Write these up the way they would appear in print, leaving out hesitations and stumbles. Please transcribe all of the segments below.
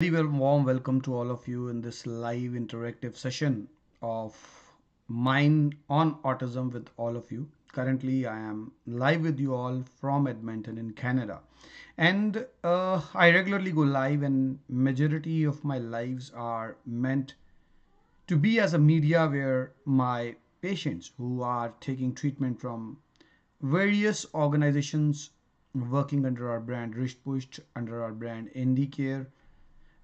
Very warm welcome to all of you in this live interactive session of mine on autism with all of you. Currently, I am live with you all from Edmonton in Canada, and I regularly go live, and majority of my lives are meant to be as a media where my patients who are taking treatment from various organizations working under our brand Rishtpusht, under our brand Indicare,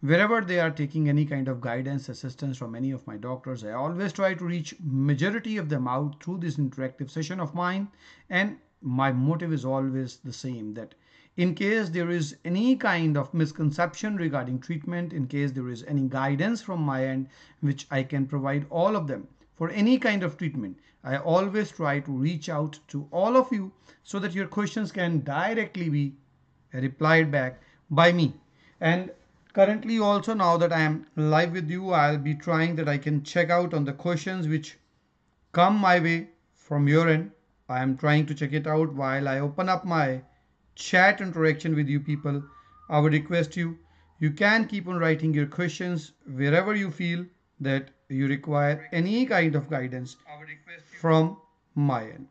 wherever they are taking any kind of guidance assistance from any of my doctors, I always try to reach majority of them out through this interactive session of mine. And my motive is always the same, that in case there is any kind of misconception regarding treatment, in case there is any guidance from my end which I can provide all of them for any kind of treatment, I always try to reach out to all of you so that your questions can directly be replied back by me. And currently also, now that I am live with you, I'll be trying that I can check out on the questions which come my way from your end. I am trying to check it out while I open up my chat interaction with you people. I would request you can keep on writing your questions wherever you feel that you require any kind of guidance from my end.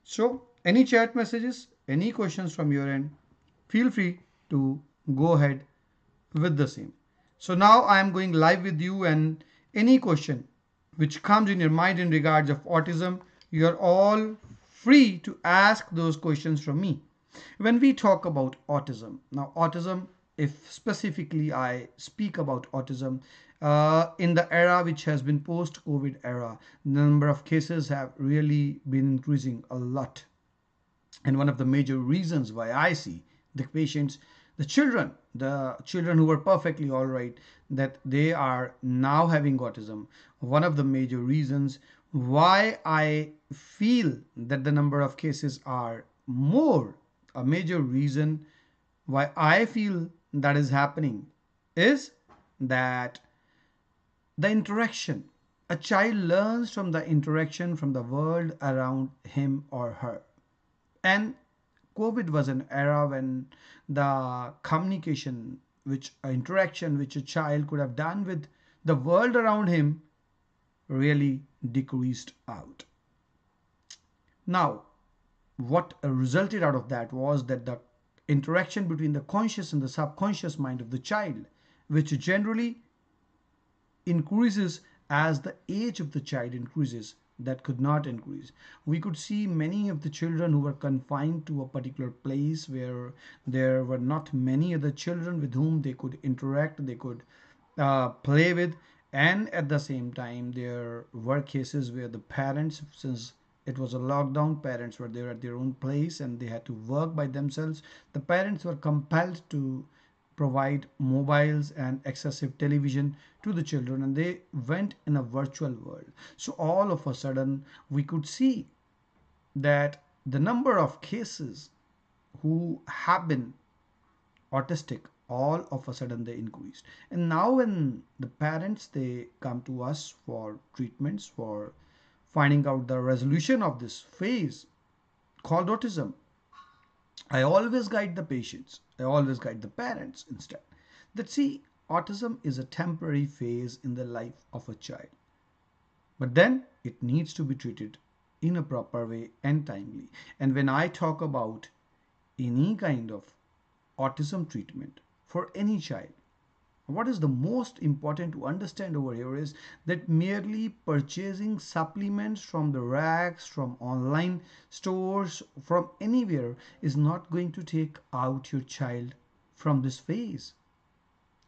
So any chat messages, any questions from your end, feel free to go ahead with the same. So now I am going live with you, and any question which comes in your mind in regards of autism, you are all free to ask those questions from me. When we talk about autism, now autism, if specifically I speak about autism, in the era which has been post-COVID era, the number of cases have really been increasing a lot. And one of the major reasons why I see the patients, the children who were perfectly all right, that they are now having autism. One of the major reasons why I feel that the number of cases are more, a major reason why I feel that is happening is that the interaction. A child learns from the interaction from the world around him or her. And COVID was an era when the communication, which interaction which a child could have done with the world around him, really decreased out. Now, what resulted out of that was that the interaction between the conscious and the subconscious mind of the child, which generally increases as the age of the child increases, that could not increase. We could see many of the children who were confined to a particular place where there were not many other children with whom they could interact, they could play with. And at the same time, there were cases where the parents, since it was a lockdown, parents were there at their own place and they had to work by themselves. The parents were compelled to provide mobiles and excessive television to the children, and they went in a virtual world. So all of a sudden we could see that the number of cases who have been autistic, all of a sudden they increased. And now when the parents, they come to us for treatments, for finding out the resolution of this phase called autism, I always guide the patients, I always guide the parents instead, that see, autism is a temporary phase in the life of a child, but then it needs to be treated in a proper way and timely. And when I talk about any kind of autism treatment for any child, what is the most important to understand over here is that merely purchasing supplements from the racks, from online stores, from anywhere is not going to take out your child from this phase.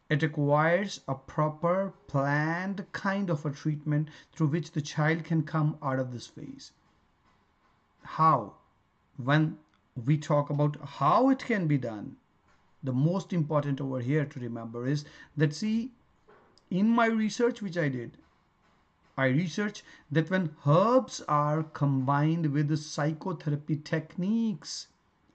It requires a proper planned kind of a treatment through which the child can come out of this phase. How? When we talk about how it can be done, the most important over here to remember is that, see, in my research which I did, I researched that when herbs are combined with the psychotherapy techniques,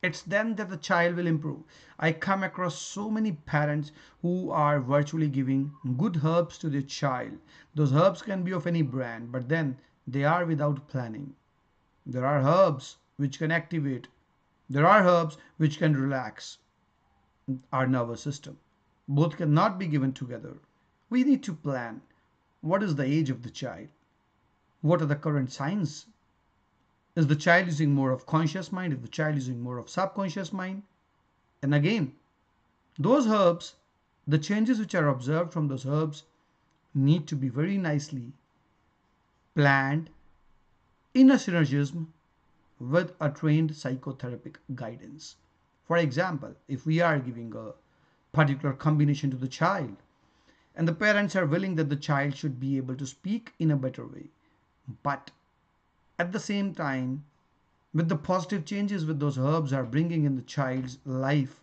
it's then that the child will improve. I come across so many parents who are virtually giving good herbs to their child. Those herbs can be of any brand, but then they are without planning. There are herbs which can activate, there are herbs which can relax our nervous system. Both cannot be given together. We need to plan. What is the age of the child? What are the current signs? Is the child using more of conscious mind? Is the child using more of subconscious mind? And again, those herbs, the changes which are observed from those herbs need to be very nicely planned in a synergism with a trained psychotherapeutic guidance. For example, if we are giving a particular combination to the child and the parents are willing that the child should be able to speak in a better way, but at the same time, with the positive changes with those herbs are bringing in the child's life,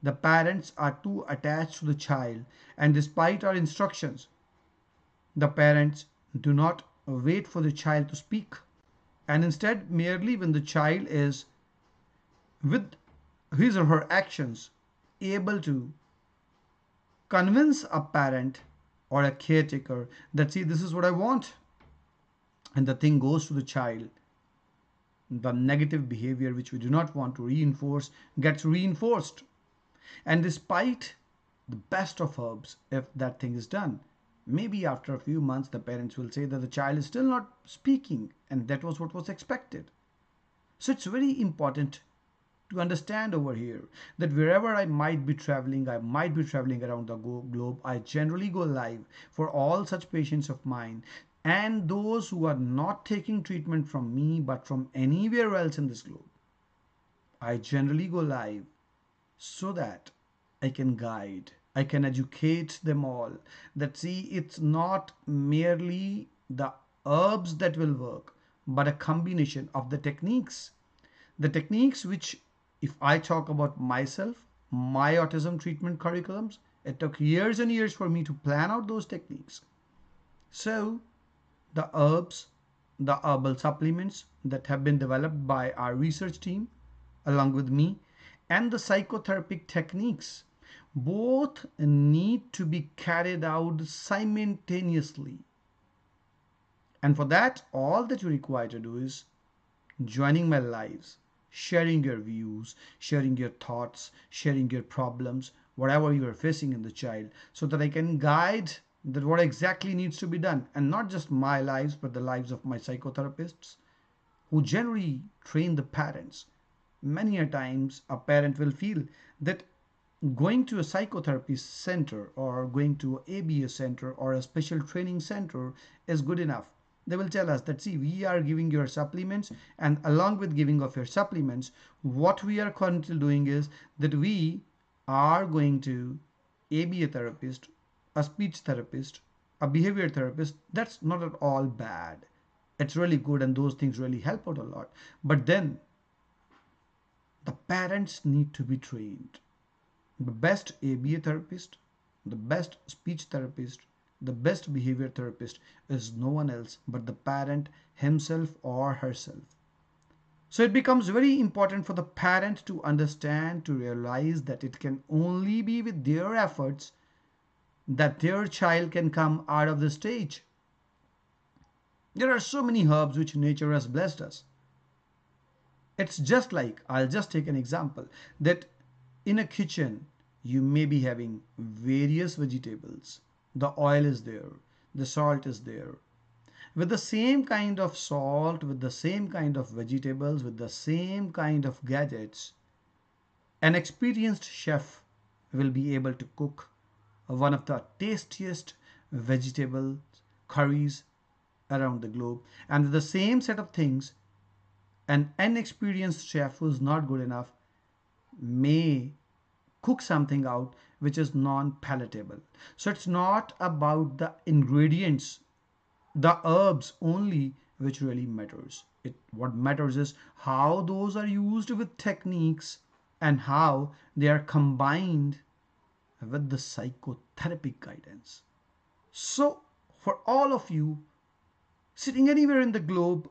the parents are too attached to the child, and despite our instructions, the parents do not wait for the child to speak, and instead, merely when the child is with his or her actions able to convince a parent or a caretaker that, see, this is what I want, and the thing goes to the child, the negative behavior which we do not want to reinforce gets reinforced. And despite the best of herbs, if that thing is done, maybe after a few months the parents will say that the child is still not speaking, and that was what was expected. So it's very important to understand over here that wherever I might be traveling, I might be traveling around the globe, I generally go live for all such patients of mine and those who are not taking treatment from me but from anywhere else in this globe. I generally go live so that I can guide, I can educate them all that, see, it's not merely the herbs that will work, but a combination of the techniques. The techniques which, if I talk about myself, my autism treatment curriculums, it took years and years for me to plan out those techniques. So, the herbs, the herbal supplements that have been developed by our research team along with me, and the psychotherapeutic techniques both need to be carried out simultaneously. And for that, all that you require to do is joining my lives, sharing your views, sharing your thoughts, sharing your problems, whatever you are facing in the child, so that I can guide that what exactly needs to be done. And not just my lives, but the lives of my psychotherapists who generally train the parents. Many a times a parent will feel that going to a psychotherapy center or going to a ABA center or a special training center is good enough. They will tell us that, see, we are giving your supplements, and along with giving of your supplements, what we are currently doing is that we are going to ABA therapist, a speech therapist, a behavior therapist. That's not at all bad. It's really good, and those things really help out a lot. But then the parents need to be trained. The best ABA therapist, the best speech therapist, the best behavior therapist is no one else but the parent himself or herself. So it becomes very important for the parent to understand, to realize that it can only be with their efforts that their child can come out of the stage. There are so many herbs which nature has blessed us. It's just like, I'll just take an example, that in a kitchen you may be having various vegetables. The oil is there, the salt is there. With the same kind of salt, with the same kind of vegetables, with the same kind of gadgets, an experienced chef will be able to cook one of the tastiest vegetable curries around the globe. And with the same set of things, an inexperienced chef who's not good enough may cook something out which is non-palatable. So it's not about the ingredients, the herbs only, which really matters. What matters is how those are used with techniques and how they are combined with the psychotherapeutic guidance. So for all of you sitting anywhere in the globe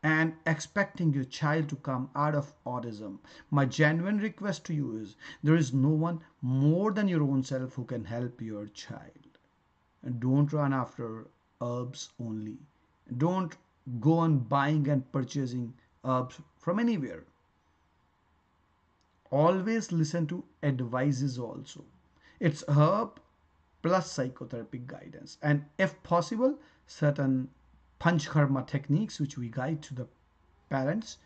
and expecting your child to come out of autism, my genuine request to you is, there is no one more than your own self who can help your child. And don't run after herbs only. Don't go on buying and purchasing herbs from anywhere. Always listen to advices also. It's herb plus psychotherapeutic guidance, and if possible, certain panchkarma techniques which we guide to the parents,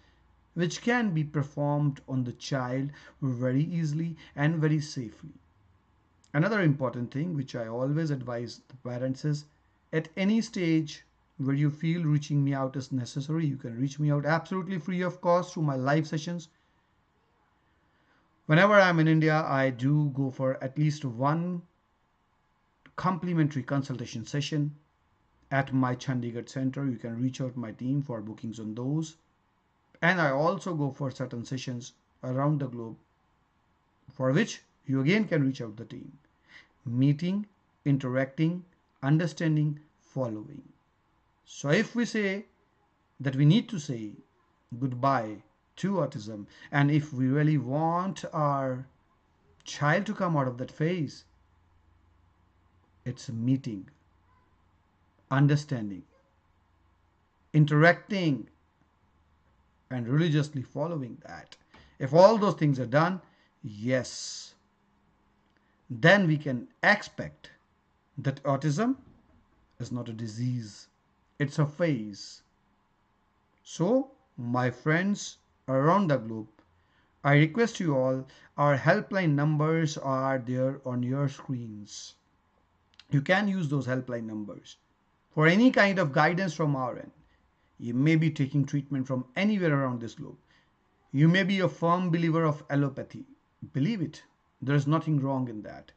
which can be performed on the child very easily and very safely. Another important thing which I always advise the parents is, at any stage where you feel reaching me out is necessary, you can reach me out absolutely free of cost through my live sessions. Whenever I'm in India, I do go for at least one complimentary consultation session at my Chandigarh center. You can reach out my team for bookings on those. And I also go for certain sessions around the globe, for which you again can reach out the team. Meeting, interacting, understanding, following. So if we say that we need to say goodbye to autism, and if we really want our child to come out of that phase, it's meeting, understanding, interacting, and religiously following that. If all those things are done, yes, then we can expect that autism is not a disease, it's a phase. So, my friends around the globe, I request you all, our helpline numbers are there on your screens. You can use those helpline numbers for any kind of guidance from our end. You may be taking treatment from anywhere around this globe. You may be a firm believer of allopathy. Believe it, there is nothing wrong in that.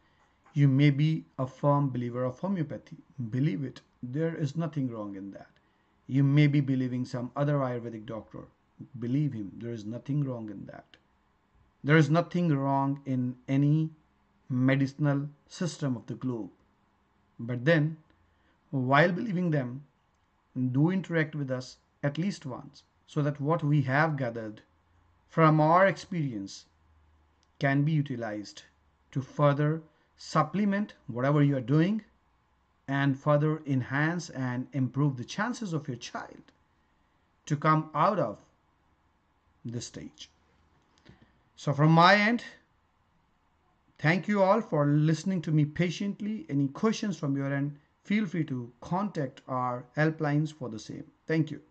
You may be a firm believer of homeopathy. Believe it, there is nothing wrong in that. You may be believing some other Ayurvedic doctor. Believe him, there is nothing wrong in that. There is nothing wrong in any medicinal system of the globe. But then, while believing them, do interact with us at least once, so that what we have gathered from our experience can be utilized to further supplement whatever you are doing and further enhance and improve the chances of your child to come out of this stage. So, from my end, thank you all for listening to me patiently. Any questions from your end, feel free to contact our helplines for the same. Thank you.